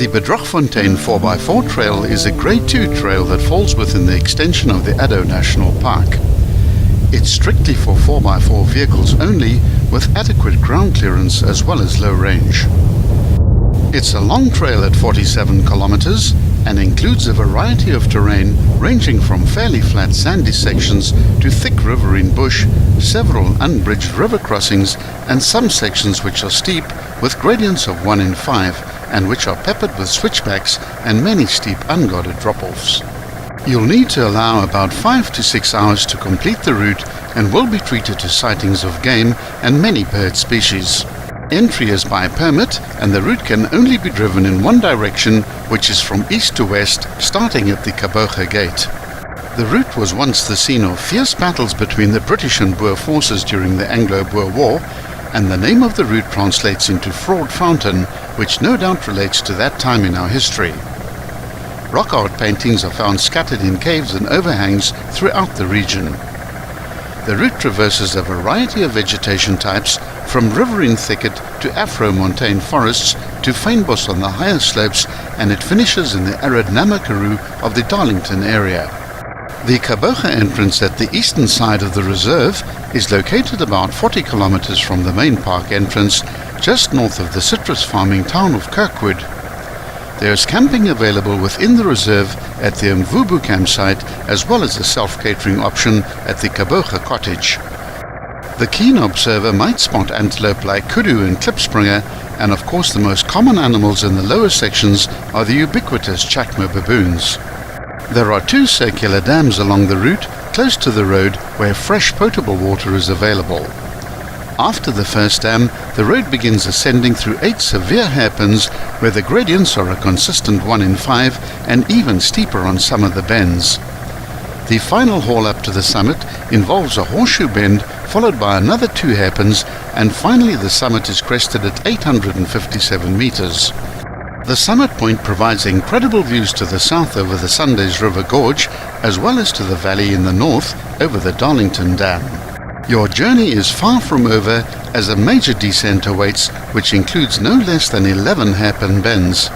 The Bedrogfontein 4x4 trail is a Grade 2 trail that falls within the extension of the Addo National Park. It's strictly for 4x4 vehicles only, with adequate ground clearance as well as low range. It's a long trail at 47 kilometers and includes a variety of terrain ranging from fairly flat sandy sections to thick riverine bush, several unbridged river crossings, and some sections which are steep with gradients of 1 in 5 and which are peppered with switchbacks and many steep unguarded drop-offs. You'll need to allow about 5 to 6 hours to complete the route and will be treated to sightings of game and many bird species. Entry is by permit and the route can only be driven in one direction, which is from east to west, starting at the Kaboga Gate. The route was once the scene of fierce battles between the British and Boer forces during the Anglo-Boer War, and the name of the route translates into Fraud Fountain, which no doubt relates to that time in our history. Rock art paintings are found scattered in caves and overhangs throughout the region. The route traverses a variety of vegetation types, from riverine thicket to Afro-montane forests to fynbos on the higher slopes, and it finishes in the arid Namakuru of the Darlington area. The Kaboga entrance at the eastern side of the reserve is located about 40 kilometers from the main park entrance, just north of the citrus farming town of Kirkwood. There is camping available within the reserve at the Mvubu campsite, as well as a self-catering option at the Kaboga cottage. The keen observer might spot antelope like kudu and klipspringer, and of course the most common animals in the lower sections are the ubiquitous chacma baboons. There are 2 circular dams along the route, close to the road, where fresh potable water is available. After the first dam, the road begins ascending through 8 severe hairpins, where the gradients are a consistent 1 in 5 and even steeper on some of the bends. The final haul up to the summit involves a horseshoe bend, followed by another 2 hairpins, and finally the summit is crested at 857 meters. The summit point provides incredible views to the south over the Sundays River Gorge, as well as to the valley in the north over the Darlington Dam. Your journey is far from over, as a major descent awaits, which includes no less than 11 hairpin bends.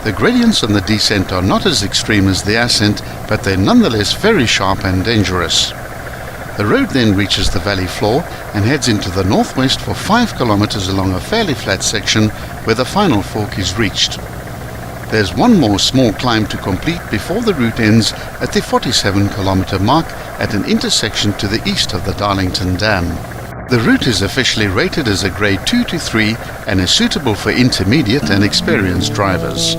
The gradients on the descent are not as extreme as the ascent, but they're nonetheless very sharp and dangerous. The road then reaches the valley floor and heads into the northwest for 5 kilometers along a fairly flat section where the final fork is reached. There's one more small climb to complete before the route ends at the 47-kilometer mark at an intersection to the east of the Darlington Dam. The route is officially rated as a Grade 2 to 3 and is suitable for intermediate and experienced drivers.